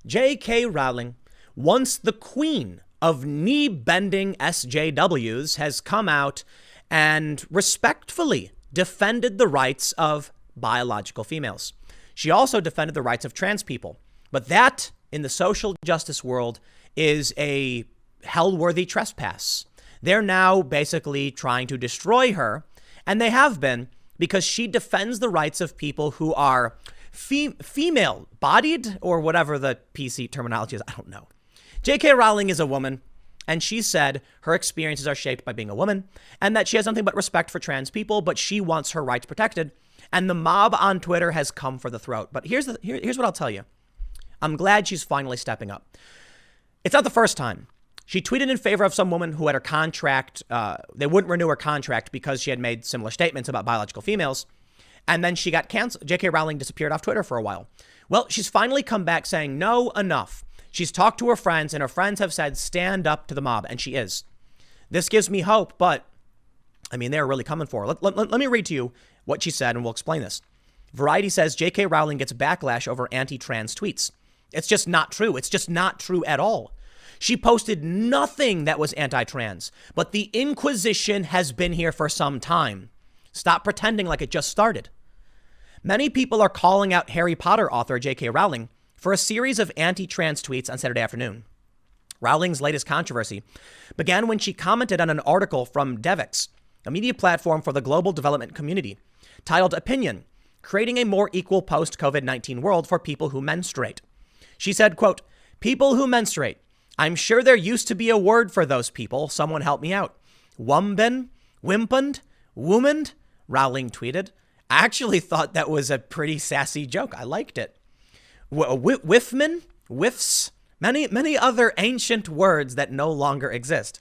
J.K. Rowling, once the queen of knee-bending SJWs, has come out and respectfully defended the rights of biological females. She also defended the rights of trans people. But that, in the social justice world, is a hell-worthy trespass. They're now basically trying to destroy her, and they have been, because she defends the rights of people who are female-bodied, or whatever the PC terminology is. I don't know. J.K. Rowling is a woman, and she said her experiences are shaped by being a woman, and that she has nothing but respect for trans people, but she wants her rights protected. And the mob on Twitter has come for the throat. But here's what I'll tell you. I'm glad she's finally stepping up. It's not the first time. She tweeted in favor of some woman who had her contract, they wouldn't renew her contract because she had made similar statements about biological females. And then she got canceled. J.K. Rowling disappeared off Twitter for a while. Well, she's finally come back saying, no, enough. She's talked to her friends, and her friends have said, stand up to the mob. And she is. This gives me hope, but, I mean, they're really coming for her. Let me read to you what she said, and we'll explain this. Variety says, J.K. Rowling gets backlash over anti-trans tweets. It's just not true. It's just not true at all. She posted nothing that was anti-trans, but the Inquisition has been here for some time. Stop pretending like it just started. Many people are calling out Harry Potter author J.K. Rowling for a series of anti-trans tweets on Saturday afternoon. Rowling's latest controversy began when she commented on an article from Devix, a media platform for the global development community, titled Opinion, Creating a More Equal Post-COVID-19 World for People Who Menstruate. She said, quote, people who menstruate. I'm sure there used to be a word for those people. Someone help me out. Wumben? Wimpund? Womaned? Rowling tweeted. I actually thought that was a pretty sassy joke. I liked it. Whiffman? Whiffs? Many other ancient words that no longer exist.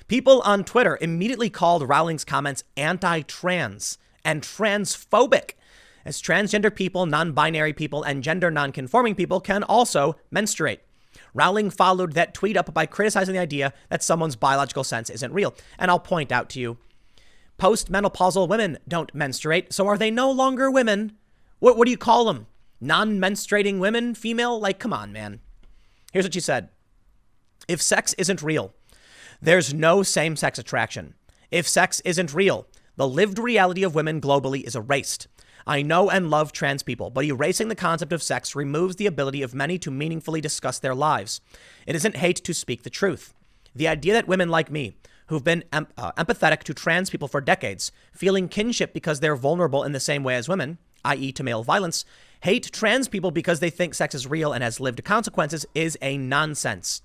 People on Twitter immediately called Rowling's comments anti-trans and transphobic, as transgender people, non-binary people, and gender non-conforming people can also menstruate. Rowling followed that tweet up by criticizing the idea that someone's biological sense isn't real. And I'll point out to you, postmenopausal women don't menstruate, so are they no longer women? What do you call them? Non-menstruating women? Female? Like, come on, man. Here's what she said. If sex isn't real, there's no same-sex attraction. If sex isn't real, the lived reality of women globally is erased. I know and love trans people, but erasing the concept of sex removes the ability of many to meaningfully discuss their lives. It isn't hate to speak the truth. The idea that women like me, who've been empathetic to trans people for decades, feeling kinship because they're vulnerable in the same way as women, i.e. to male violence, hate trans people because they think sex is real and has lived consequences is a nonsense.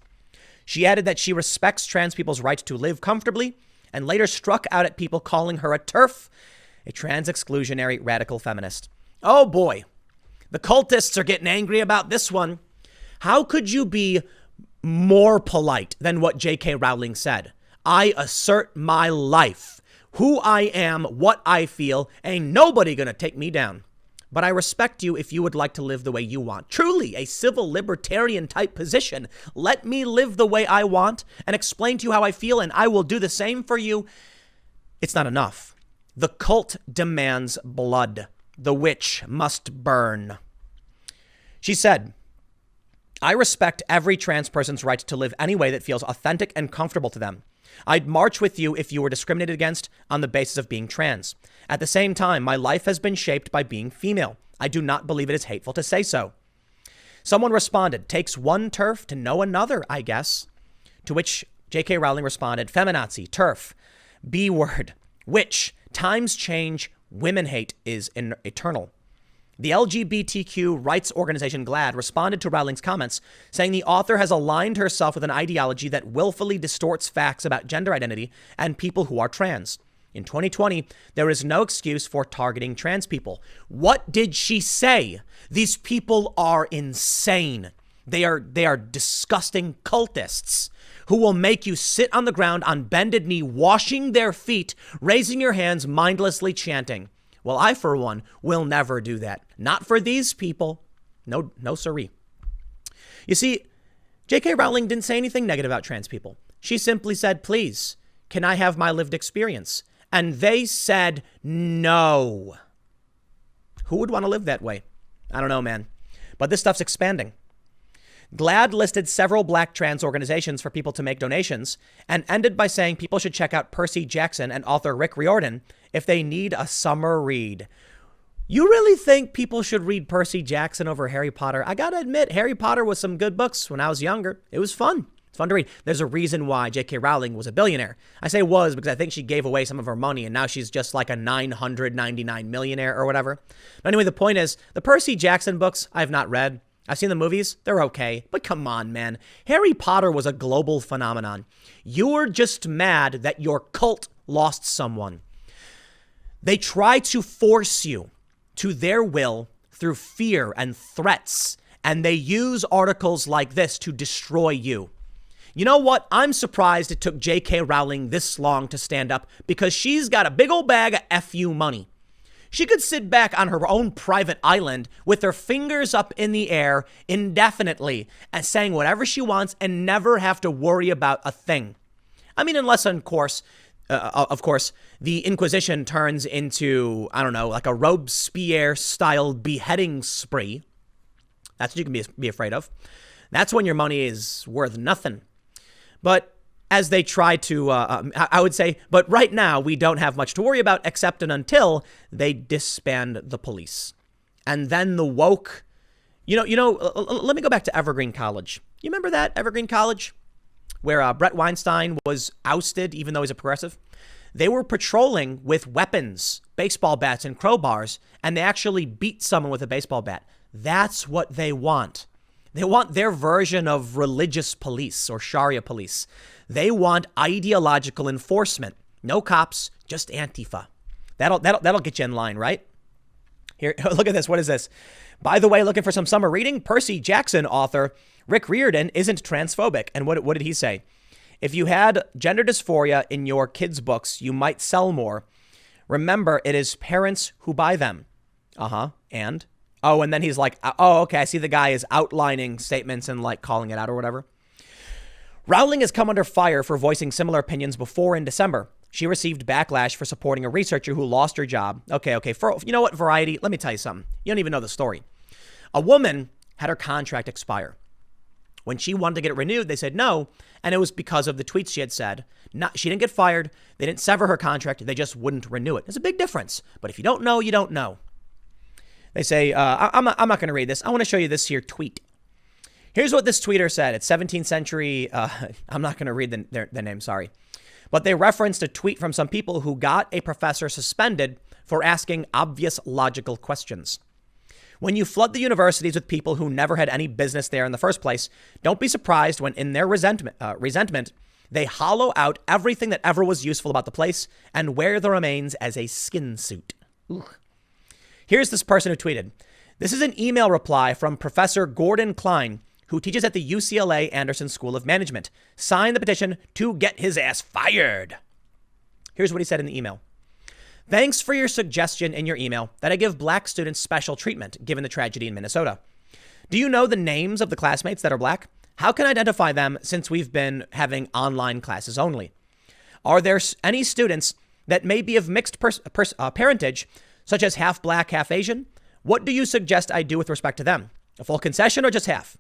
She added that she respects trans people's right to live comfortably and later struck out at people calling her a TERF, a trans-exclusionary radical feminist. Oh boy, the cultists are getting angry about this one. How could you be more polite than what J.K. Rowling said? I assert my life, who I am, what I feel, ain't nobody gonna take me down. But I respect you if you would like to live the way you want. Truly a civil libertarian type position. Let me live the way I want and explain to you how I feel, and I will do the same for you. It's not enough. The cult demands blood. The witch must burn. She said, I respect every trans person's right to live any way that feels authentic and comfortable to them. I'd march with you if you were discriminated against on the basis of being trans. At the same time, my life has been shaped by being female. I do not believe it is hateful to say so. Someone responded, takes one TERF to know another, I guess. To which J.K. Rowling responded, feminazi, TERF, B-word, witch, times change, women hate is eternal. The LGBTQ rights organization GLAAD responded to Rowling's comments, saying the author has aligned herself with an ideology that willfully distorts facts about gender identity and people who are trans. In 2020, there is no excuse for targeting trans people. What did she say? These people are insane. They are disgusting cultists who will make you sit on the ground on bended knee, washing their feet, raising your hands, mindlessly chanting. Well, I, for one, will never do that. Not for these people. No siree. You see, J.K. Rowling didn't say anything negative about trans people. She simply said, please, can I have my lived experience? And they said no. Who would want to live that way? I don't know, man. But this stuff's expanding. GLAAD listed several black trans organizations for people to make donations and ended by saying people should check out Percy Jackson and author Rick Riordan if they need a summer read. You really think people should read Percy Jackson over Harry Potter? I gotta admit, Harry Potter was some good books when I was younger. It was fun. It's fun to read. There's a reason why J.K. Rowling was a billionaire. I say was because I think she gave away some of her money and now she's just like a 999 millionaire or whatever. But anyway, the point is, the Percy Jackson books I've not read. I've seen the movies. They're okay. But come on, man. Harry Potter was a global phenomenon. You're just mad that your cult lost someone. They try to force you to their will through fear and threats, and they use articles like this to destroy you. You know what? I'm surprised it took J.K. Rowling this long to stand up because she's got a big old bag of FU money. She could sit back on her own private island with her fingers up in the air indefinitely and saying whatever she wants and never have to worry about a thing. I mean, unless, of course, the Inquisition turns into, I don't know, like a Robespierre-style beheading spree. That's what you can be afraid of. That's when your money is worth nothing. But as they try to, I would say, but right now we don't have much to worry about except and until they disband the police. And then the woke, let me go back to Evergreen College. You remember that, Evergreen College? Where Brett Weinstein was ousted, even though he's a progressive. They were patrolling with weapons, baseball bats and crowbars, and they actually beat someone with a baseball bat. That's what they want. They want their version of religious police or Sharia police. They want ideological enforcement. No cops, just Antifa. That'll get you in line, right? Here, look at this. What is this? By the way, looking for some summer reading? Percy Jackson author Rick Riordan isn't transphobic. And what did he say? If you had gender dysphoria in your kids' books, you might sell more. Remember, it is parents who buy them. And? Oh, and then he's like, oh, okay, I see the guy is outlining statements and like calling it out or whatever. Rowling has come under fire for voicing similar opinions before in December. She received backlash for supporting a researcher who lost her job. Okay. You know what, Variety? Let me tell you something. You don't even know the story. A woman had her contract expire. When she wanted to get it renewed, they said no. And it was because of the tweets she had said. She didn't get fired. They didn't sever her contract. They just wouldn't renew it. There's a big difference. But if you don't know, you don't know. They say, I'm not going to read this. I want to show you this here tweet. Here's what this tweeter said. It's 17th century. I'm not going to read their name. Sorry. But they referenced a tweet from some people who got a professor suspended for asking obvious logical questions. When you flood the universities with people who never had any business there in the first place, don't be surprised when in their resentment, they hollow out everything that ever was useful about the place and wear the remains as a skin suit. Ooh. Here's this person who tweeted. This is an email reply from Professor Gordon Klein, who teaches at the UCLA Anderson School of Management. Sign the petition to get his ass fired. Here's what he said in the email. Thanks for your suggestion in your email that I give black students special treatment, given the tragedy in Minnesota. Do you know the names of the classmates that are black? How can I identify them since we've been having online classes only? Are there any students that may be of mixed parentage, such as half black, half Asian? What do you suggest I do with respect to them? A full concession or just half?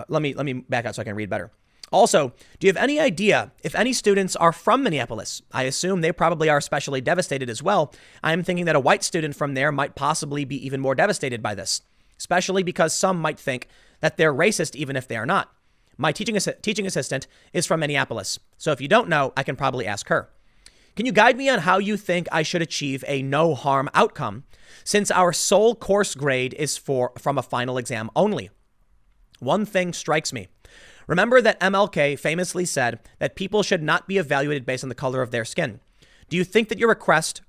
Let me back out so I can read better. Also, do you have any idea if any students are from Minneapolis? I assume they probably are especially devastated as well. I'm thinking that a white student from there might possibly be even more devastated by this, especially because some might think that they're racist even if they are not. My teaching assistant is from Minneapolis, so if you don't know, I can probably ask her. Can you guide me on how you think I should achieve a no harm outcome since our sole course grade is from a final exam only? One thing strikes me. Remember that MLK famously said that people should not be evaluated based on the color of their skin. Do you think that your request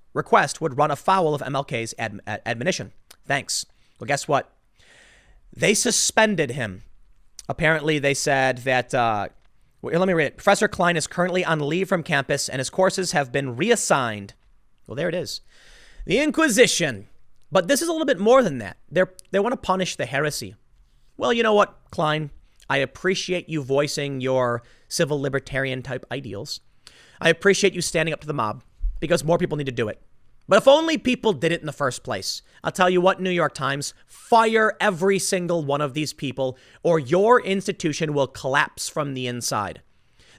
would run afoul of MLK's admonition? Thanks. Well, guess what? They suspended him. Apparently, they said that, let me read it. Professor Klein is currently on leave from campus and his courses have been reassigned. Well, there it is. The Inquisition. But this is a little bit more than that. They want to punish the heresy. Well, you know what, Klein? I appreciate you voicing your civil libertarian type ideals. I appreciate you standing up to the mob because more people need to do it. But if only people did it in the first place. I'll tell you what, New York Times, fire every single one of these people or your institution will collapse from the inside.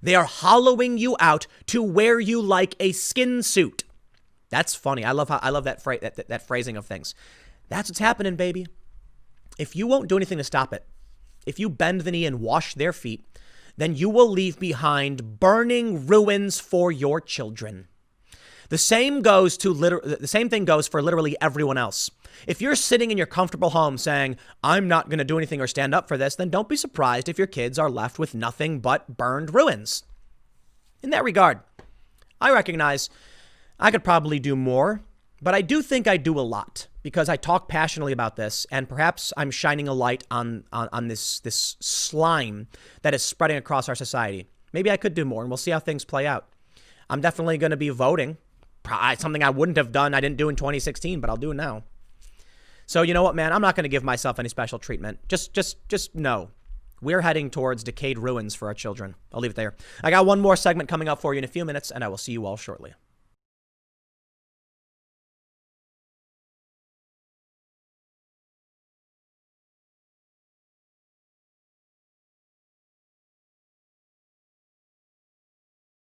They are hollowing you out to wear you like a skin suit. That's funny. I love that phrasing of things. That's what's happening, baby. If you won't do anything to stop it, if you bend the knee and wash their feet, then you will leave behind burning ruins for your children. The same thing goes for literally everyone else. If you're sitting in your comfortable home saying, I'm not going to do anything or stand up for this, then don't be surprised if your kids are left with nothing but burned ruins. In that regard, I recognize I could probably do more, but I do think I do a lot because I talk passionately about this, and perhaps I'm shining a light on this slime that is spreading across our society. Maybe I could do more, and we'll see how things play out. I'm definitely going to be voting. Something I wouldn't have done, I didn't do in 2016, but I'll do it now. So you know what, man? I'm not going to give myself any special treatment. Just know. We're heading towards decayed ruins for our children. I'll leave it there. I got one more segment coming up for you in a few minutes, and I will see you all shortly.